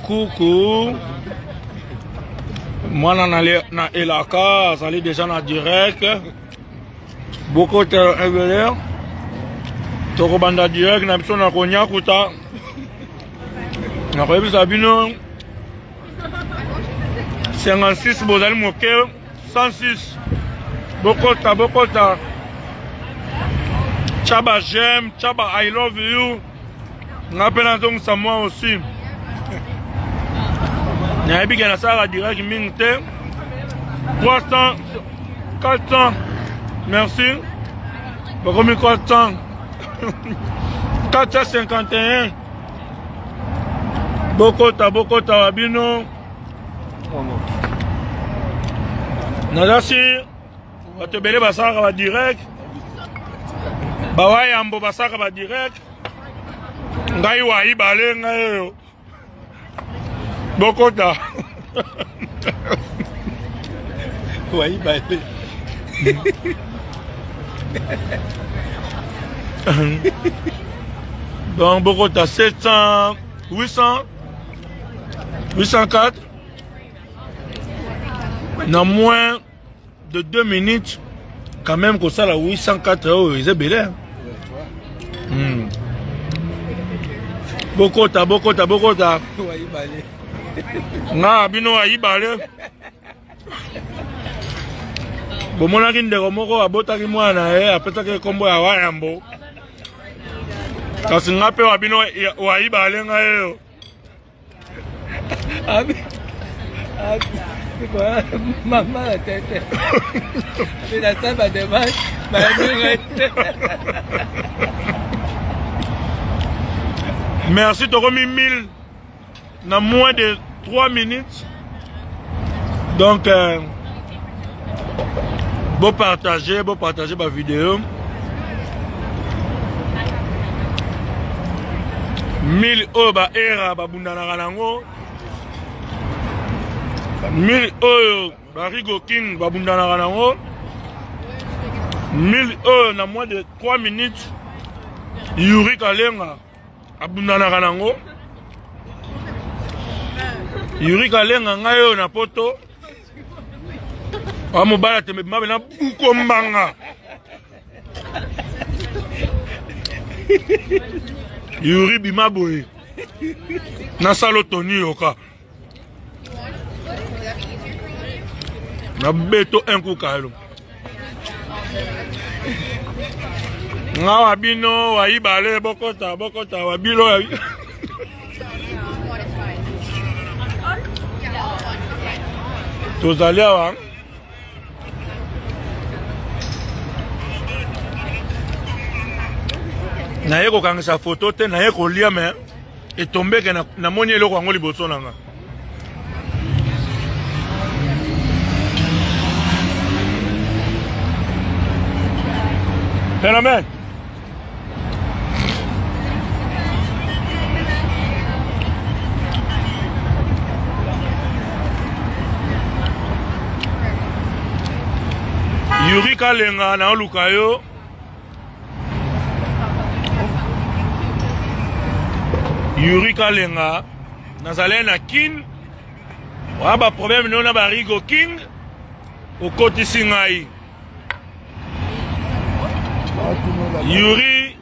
Coucou. Moi, na Elaka, ça allait déjà en direct. Beaucoup de révélaires. Toko banda direct, na biso na konya kuta. Na koyebi sabino. 56 bozali moke, 106. Bokota. Chaba j'aime, Chaba I love you. N'appelle donc ça moi aussi. N'abi gana ça direct mingte. 300, 400. Merci. Beaucoup 400. 451. Bokota wabino. Nadasi. Batebele basaka ba direct. Bawai ambo basaka ba direct. Ngai wa ibale ngai. Bokota. Wa ibale. Donc Bokota 700, 800, 804. Dans moins de 2 minutes, quand même que ça, la 804 euros, ils sont belles. Bokota. Na bino wa ibale. Bomona kindeko moko abotaki mwana apetaki kombo ya wayambo. Kasi ngape wa bino wa ibale ngayo. Maman la tête. C'est la sable de match. Merci, tu as remis 1000 dans moins de 3 minutes. Donc, bon partager ma vidéo. 1000 euros ba era ba bundana kanango. 1000 euros Barigo King babundana kanango. 1000 euros dans moins de 3 minutes. Yuri Kalenga abundana kanango. Yuri Kalenga ngayo na poto. Amobala tembe mabe na buko mbanga. Yuri bimaboye. Na salo Tony yoka. Na beto enku kailo. Nga wabino wa ibale bokota wabilo ya. Tozali awa. Na yeko kangisa photo te na yeko lia me etombeke na moni eloko yango liboso nanga. Phénomène. Yuri Kalenga na olukayo. Yuri Kalenga nazale na kin. Waba problème non na Barigo King. Okoti singai. Yuri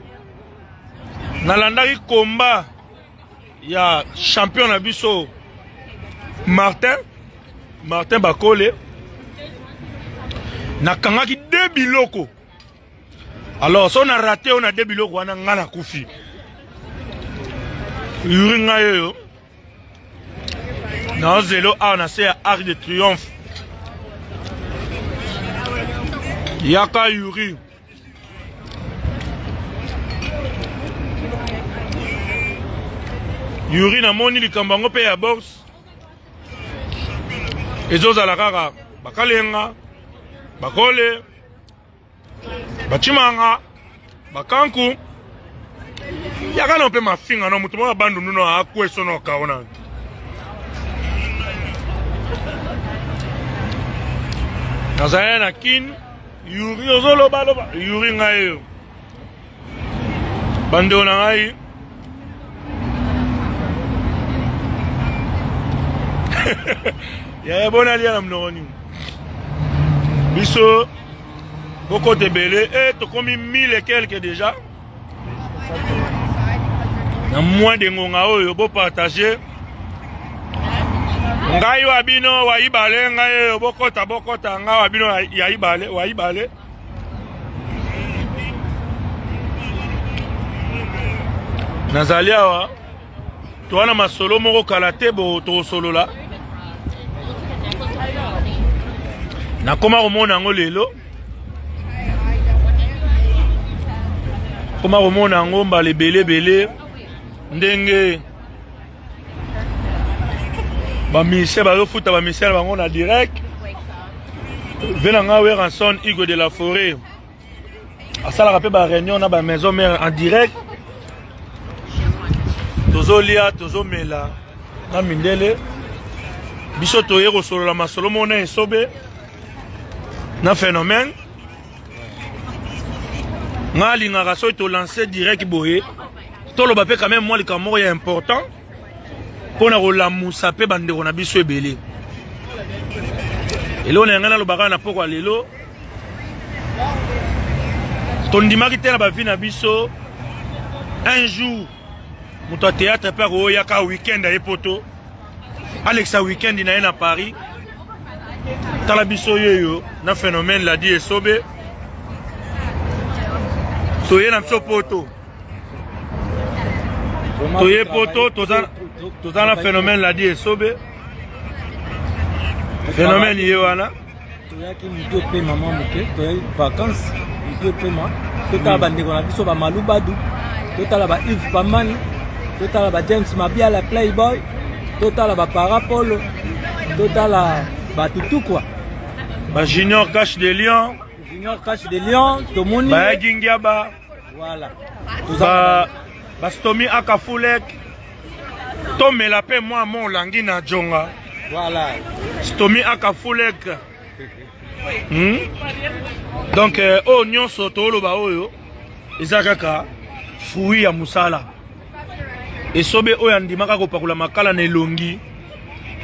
nalandaki komba ya champion na biso Martin Bakole nakangaki 2 biloko. Alors so na raté on a 2 biloko wana ngana kufi. Yuri ngayo na zelo na se Arc de Triomphe. Yaka Yuri na moni likambango pe ya box. Ezozala kaka Bakalenga, Bakole, Bachimanga, Bakanku. Yaka no pe mafinga no mutu mwa bandu nuno akweso no kaona. Nazaya na kin Yuri ozolo baloba Yuri ngayo. Bando nangai. Ya bon ali na mnoni. Biso beaucoup de belé et to comme 1000 et quelques déjà. Na moins de ngonga oyo bo partager. Ngai wa bino wa ibale ngai bokota nga wa bino ya ibale wa ibale. Nazali awa toana masolo moko kalate bo to solo la. Na koma komona ngo lelo. Koma komona ngo mbale belé ndenge ba ministère ba futa ba ministère bango na direct. Venanga we ranson Hugo de la Forêt. Asala rapé ba réunion na ba maison mère en direct. Tozo lia tozo mela na mindele. Biso toye ko solo la masolo mona esobe. Na phénomène. Ngali ngaka so to lancer direct boye. Tolo ba pe quand même moi le camor est important. Pour na la moussa pe bande on a biso ebele. Et là on est ngana lo baka na poko lelo. Tondima ki tena ba vi na biso un jour muto théâtre pe ko yaka weekend à poto. Alexa weekend na à Paris. Tala biso yo na phénomène la di esobe. Toye na biso poto. Toye poto toza na phénomène la di esobe. Phénomène yewana. Toya ki muto pe maman muke, toya vacances, muto pe ma. Tota bande ko na biso ba Malubadu. Tota la ba Yves Pamani. Tota la ba James Mabia la Playboy. Tota la ba Parapolo. Tota la ba Tutu quoi. Ba Junior Cache des Lions. Junior Cache des Lions, Tomoni. Ba Gingiaba. Voilà. Ba Stomi Akafulek. Tome la paix moi mon langi na jonga. Voilà. Stomi Akafulek. Donc oh nyonso to lo ba oyo. Ezakaka fui ya musala. Esobe oyo andimaka ko pakula makala na elongi.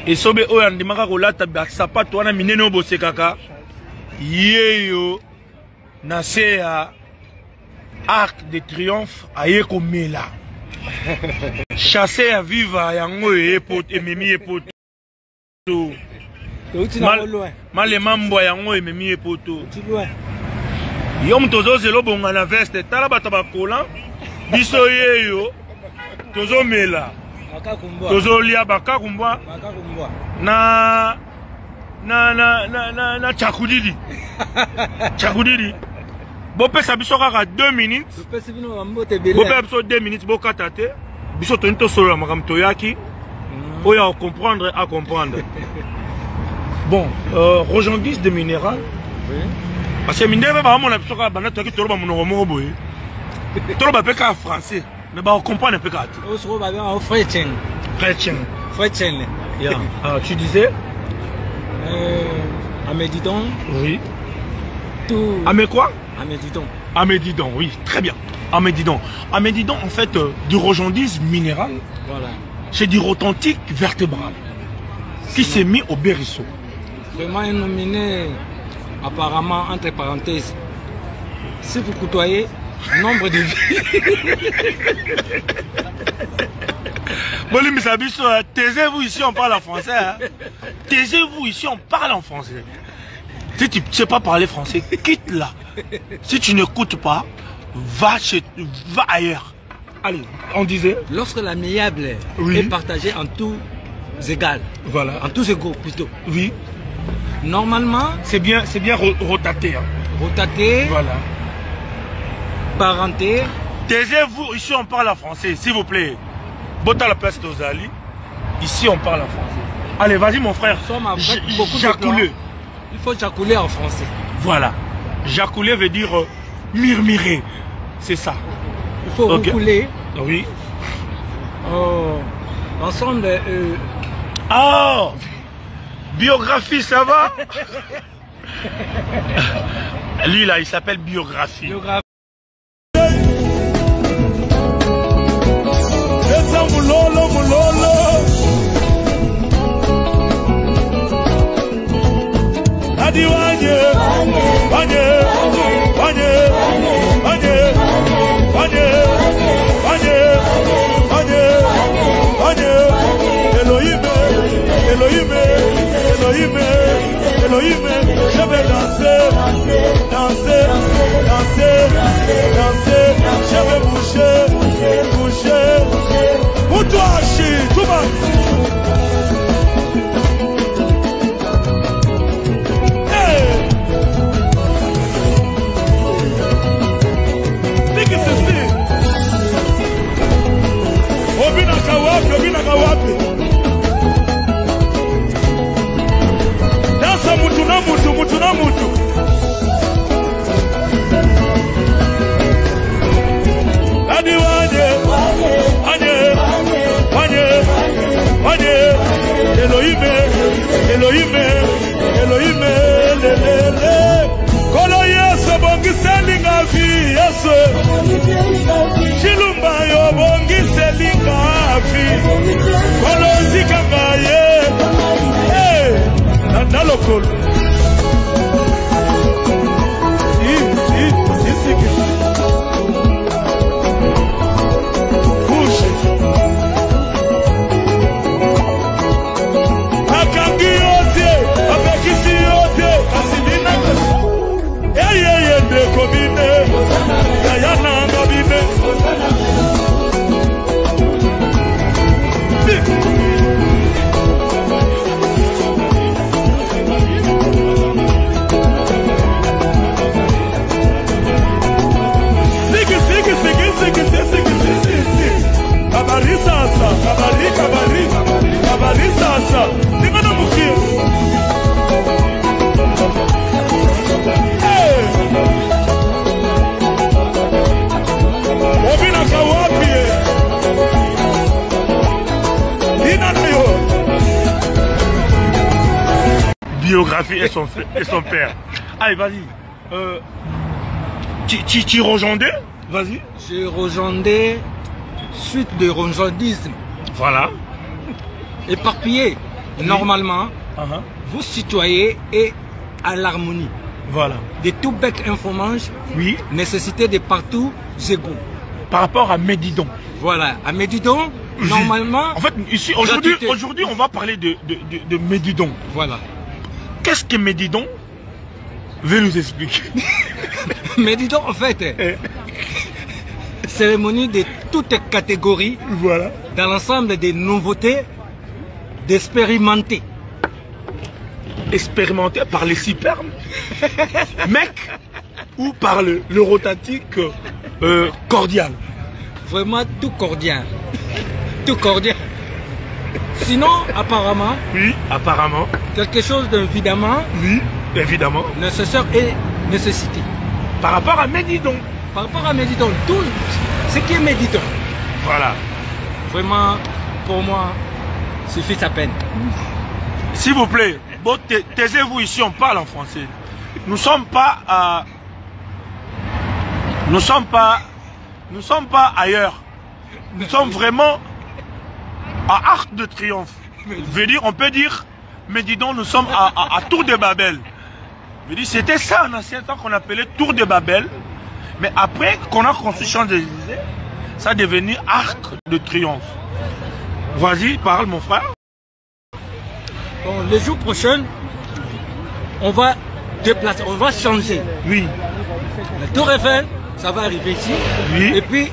Esobe oyo andimaka ko lata ba sapato wana minene obosekaka. Yeyo na sea Arc de Triomphe aye komela. Chasser à vivre yango ememi epoto. Mal mambo yango ememi epoto. Yom tozo zelo bonga na veste tala bata bakola biso yeyo tozo mela. Tozo lia baka kumbwa. Na chakudidi. Chakudidi. Bo pesa biso kaka 2 minutes. Bo pesa biso 2 minutes bo katate. Biso to nto solo makam toyaki. Oya comprendre à comprendre. Bon, rejoindis de minéral. Parce que minéral ba mon biso ka bana toki tolo ba monoko moko boye. Tolo ba peka français. Mais ba comprendre peka. O soro ba en French. French. Yeah. Ah, tu disais Amédidon. Oui. Tout. Amé quoi? Amédidon. Amédidon, oui, très bien. Amédidon. Amédidon, en fait, du rojondis minéral. Voilà. C'est du authentique vertébral qui s'est mis au berceau. Vraiment un nominé, apparemment, entre parenthèses. Si vous côtoyez, nombre de vies. Taisez-vous ici, on parle en français. Hein? Taisez-vous ici, on parle en français. Si tu ne sais pas parler français, quitte là. Si tu n'écoutes pas, va ailleurs. Allez, on disait. Lorsque l'amiable est partagé en tous égales. Voilà. En tous égaux plutôt. Oui. Normalement. C'est bien rotaté. Hein. Rotaté. Voilà. Parenté. Taisez-vous, ici on parle en français, s'il vous plaît. Bota la place d'Ozali. Ici on parle en français. Allez, vas-y mon frère. Jacouler. Il faut jacouler en français. Voilà. Jacouler veut dire murmurer. C'est ça. Il faut recouler. Oui. Ensemble. Oh, biographie, ça va? Lui là, il s'appelle biographie. mulolo mulolo. Adi wanye wanye wanye wanye wanye wanye wanye wanye. Elohim Elohim Elohim Elohim. Je vais danser danser danser danser. Je vais bouger bouger. Pour toi Chi, tout le monde. Obinaka wapi dansa mutu na mutu mutu na mutu. Adi wanye wanye wanye wanye. Elohim Elohim Elohim lelele. Kolo Yesu bongiselinga vi Yesu. Chilumba yo bongiselinga vi. Kolo zikanga ye. Hey, nalokolo. Push. Akangi yote, abekisi yote, asilina kasi. Eye ndeko bine, yayana ngabine. Kabari sasa, kabari kabari, kabari sasa. Nimana mukie. Obinaka wapi? Inayo. Biographie et son père. Allez, vas-y. Tu rejoindais? Vas-y. Je rejoindais suite de rejoindisme. Voilà. Éparpillé. Normalement, vous citoyez et à l'harmonie. Voilà. De tout bec informange. Oui. Nécessité de partout, zégo. Par rapport à Médidon. Voilà. À Médidon, normalement. En fait, ici, aujourd'hui, on va parler de Médidon. Voilà. Qu'est-ce que Médidon veut nous expliquer? Médidon, en fait, cérémonie de toutes catégories. Voilà. Dans l'ensemble des nouveautés, d'expérimenter. Expérimenté par les spermes, mec, ou par le rotatique cordial. Vraiment tout cordial. Tout cordial. Sinon, apparemment. Oui, apparemment. Quelque chose d'évidemment. Oui, évidemment. Nécessaire et nécessité. Par rapport à Médidon. Par rapport à Médidon. Tout ce qui est Médidon. Voilà. Vraiment, pour moi, suffit sa peine. S'il vous plaît, bon, taisez-vous ici, on parle en français. Nous sommes pas ailleurs. Nous sommes vraiment à Arc de Triomphe. On peut dire, mais dis donc, nous sommes à Tour de Babel. C'était ça en ancien temps qu'on appelait Tour de Babel. Mais après qu'on a construit Champs-Élysées, ça est devenu Arc de Triomphe. Vas-y, parle mon frère. Bon, les jours prochains, on va déplacer, on va changer. Oui. La Tour Eiffel, ça va arriver ici. Oui. Et puis,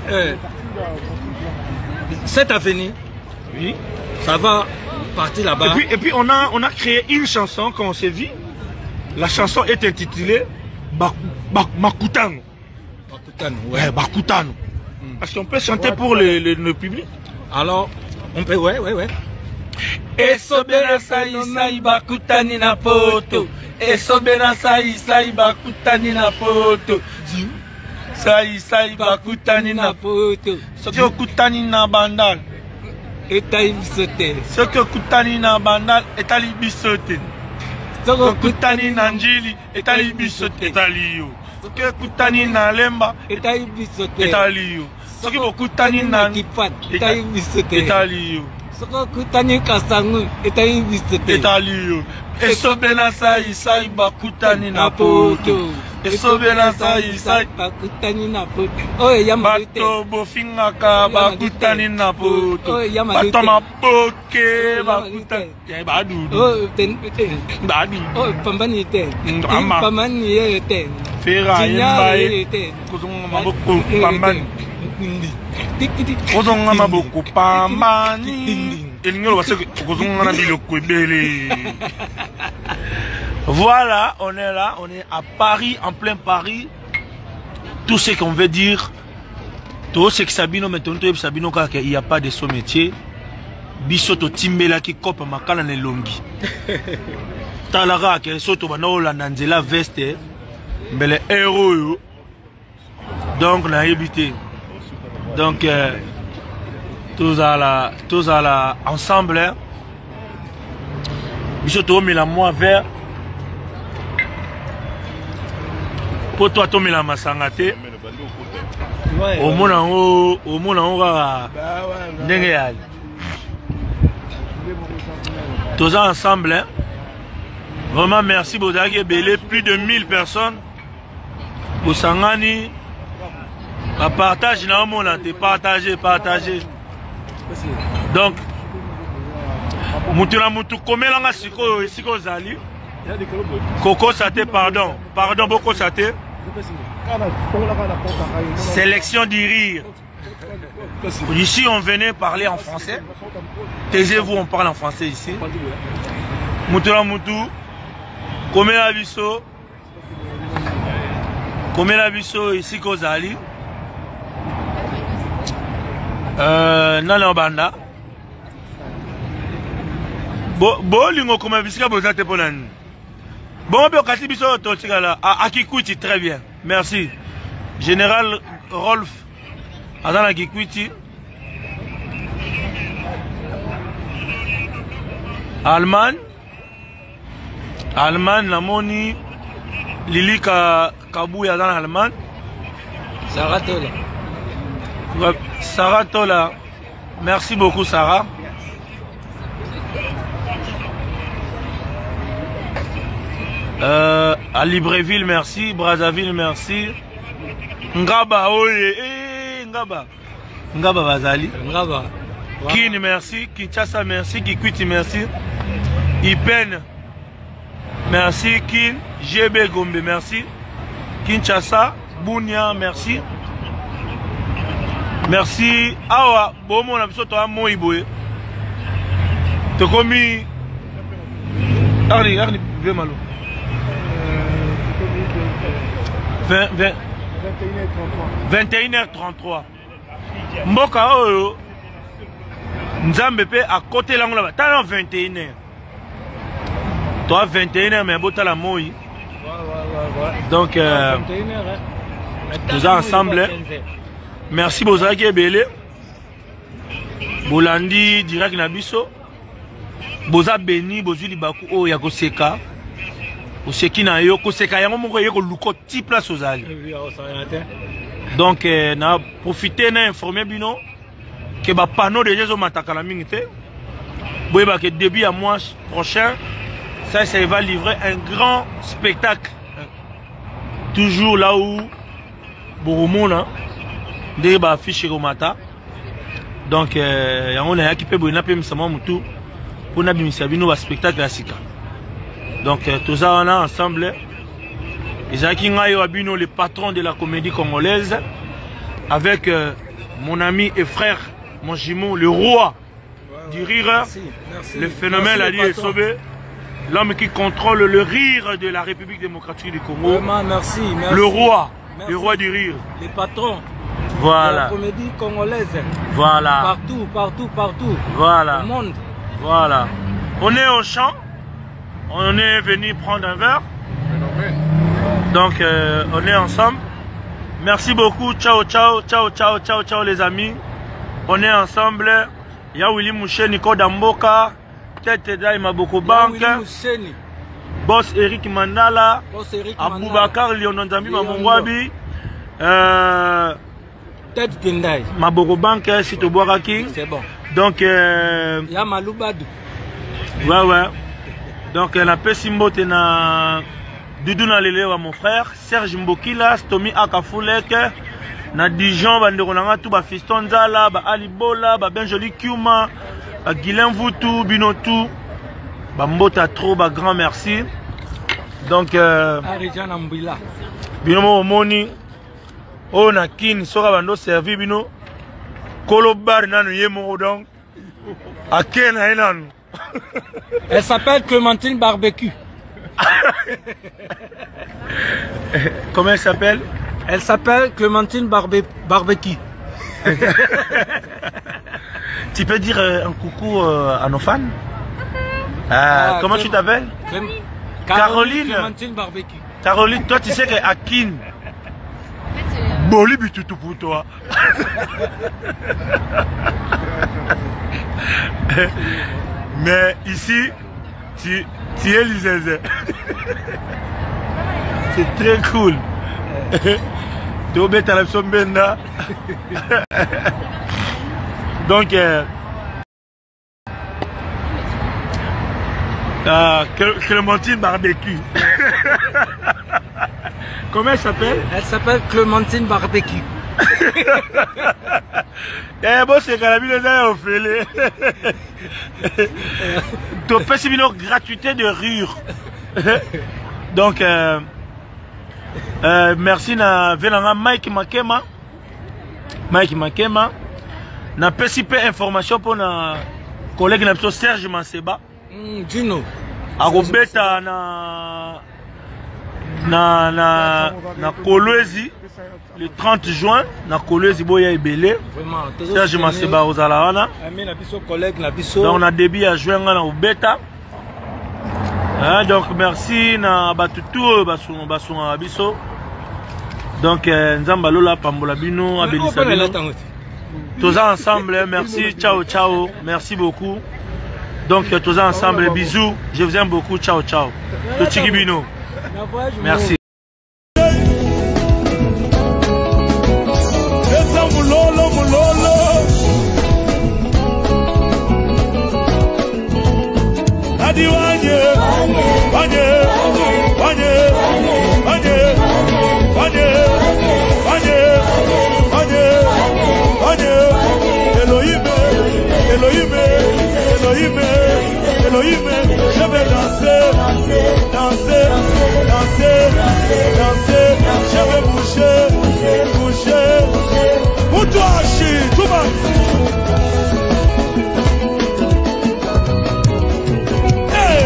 cette avenue, oui, ça va partir là-bas. Et puis on a créé une chanson quand on s'est vu. La chanson est intitulée Bakutano. Bakutano, ouais. Ouais, Bakutano. Parce qu'on peut chanter pour le public. Alors, on peut, ouais. Esobera sai bakutani na poto. Esobera sai bakutani na poto. Sai bakutani na poto. Soko kutani na bandal. Etali bisote. Soko kutani na bandal etali bisote. Soko kutani na njili etali bisote etali yo. Soko kutani na lemba etali bisote etali yo. soki bokutani na etali biso te. Etali yo. Soki okutani Kasangu etali biso te. Etali yo. Esobe na sai bakutani na poto. Esobe na sai bakutani na poto. Oye yamadu te. Bato bofingaka bakutani na poto. Bato maboke bakutani. Badudu. Oh ten. Badudu. Oh pambani te. Ama. Pambani ye te. Fera yembaye. Kuzunga maboko pambani. Kuzunga maboko pambani. Voilà, on est là, on est à Paris, en plein Paris. Tout ce qu'on veut dire, tout ce que Sabino maintenant, Sabino il n'y a pas de son métier. Bisoto Timbela qui cope makala ne longi. Talara qui soto banola nanzela veste, mais les héros. Donc on a évité. Donc tous à la ensemble. Hein. Bisoto mais la moi vert. Pour toi tu mets la masangate. Au monde on va ndenge tous ensemble. Hein. Vraiment merci Bozaki Belé, plus de 1000 personnes. Bosangani. Partage na mon partager. Donc mutuna mutu komelanga siko zali. Koko Saté pardon Boko Saté. Sélection du rire. Ici on venait parler en français. Taisez-vous, on parle en français ici. Mutuna mutu komela biso ici ko zali. Nana banda lingo comme bisika bozate ponani bon be okati biso totikala akikuiti très bien merci général Rolf adana akikuiti Allemagne namoni Lilika Kabouya dans l'Allemagne Sarah Tola, merci beaucoup Sarah. À Libreville, merci. Brazzaville, merci. Ngaba, Ngaba Bazali. Ngaba. Kin, merci. Kinshasa, merci. Kikwiti, merci. Ipen, merci. Kin, GB Gombe, merci. Kinshasa, Bounia, merci. Merci. Awa, bon mon ami, toi moi iboé. Te commis. Arni, viens malo. 21h33. Mboka oyo. Nzambe pe à côté là là. T'as 21h. Toi 21h mais bota la moi. Donc 21h. Tous ensemble. Merci Bozaki Ebele. Bolandi direct na biso. Boza beni bozuli baku o ya koseka. Oseki na yo koseka yango moko yeko luko ti place ozali. Donc na profiter na informer bino que ba panneau de Jésus mataka la mingi te. Boyeba que début à mois prochain ça va livrer un grand spectacle. Toujours là où Boromona de ba affiche Romata. Donc on a équipé Boina pe misama mutu pour na bimisa bino ba spectacle asika. Donc tout ça on a ensemble. Isaki Ngayo Abino, le patron de la comédie congolaise, avec mon ami et frère, mon jumeau, le roi du rire, merci, le phénomène Ali Esobé, l'homme qui contrôle le rire de la République démocratique du Congo. Vraiment, merci. Le roi, le roi du rire. Le patron. Voilà. De la comédie congolaise. Voilà. Partout. Voilà. Au monde. Voilà. On est au champ. On est venu prendre un verre. Donc on est ensemble. Merci beaucoup. Ciao les amis. On est ensemble. Il y a Willy Mouché, Nico Damboka, Tete Daima Boko Bank, Boss Eric Mandala, Aboubakar Lionel Zambi Mamongwabi, Tête Tendai. Maboko Banque, si tu bois qui. C'est bon. Donc, ya Maloubadou. Ouais. Donc, on a Pessimbo, na Doudou na Lele, mon frère. Serge Mbokila, Stomi Akafulek. Na Dijon, bandeko nanga tout ba Fiston Zala, ba Alibola, ba Benjoli Kiuma, ba Guilain Voutou, Binotou. Ba Mbota trop, ba grand merci. Donc, Arijana Mbila. Binomo Omoni. Oh, na kin, sora bando servi bino. Kolobar nanu yemo donc. A ken hainanu. Elle s'appelle Clémentine Barbecue. Comment elle s'appelle? Elle s'appelle Clémentine Barbecue. Tu peux dire un coucou à nos fans? Comment tu t'appelles? Caroline. Clémentine Barbecue. Caroline, toi tu sais que Akin. Boli bitutu pour toi. Mais ici, tu es l'Isèze. C'est très cool. Donc, Clémentine Barbecue. Comment elle s'appelle? Elle s'appelle Clémentine Barbecue. Eh bon, c'est carabine au fêlé. Tu peux c'est une gratuité de rire. Donc, merci na venanga Mike Makema. Na PCP information pour na collègue na Serge Manseba. Dino. Agobeta na Kolwezi le 30 juin na Kolwezi boya ebele. Vraiment. Serge Manseba ozalawana. Ami na biso collègue na biso. Donc on a début à juin na Obeta. Donc merci na batutu basunga biso. Donc nzamba lola pambola bino abelisa bino. Tous ensemble, merci, ciao, merci beaucoup. Donc tous ensemble, bisous, je vous aime beaucoup, ciao. Totiki bino. Merci. Elohim, je vais danser, je vais bouger, pour toi, tout le monde. Hey!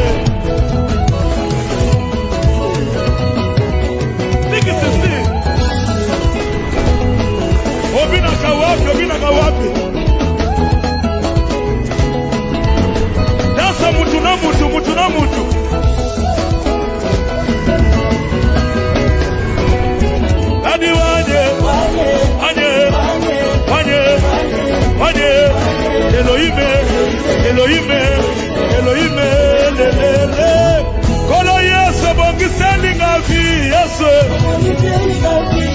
Niki sisi, obina kawapi. Mutu na mutu. Adi wanye. Elohim, lelele. Kolo Yesu bongi selinga vi Yesu.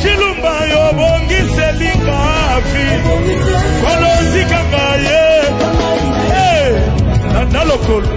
Chilumba yo bongi selinga vi. Kolo zikanga ye. Hey, nalokolo.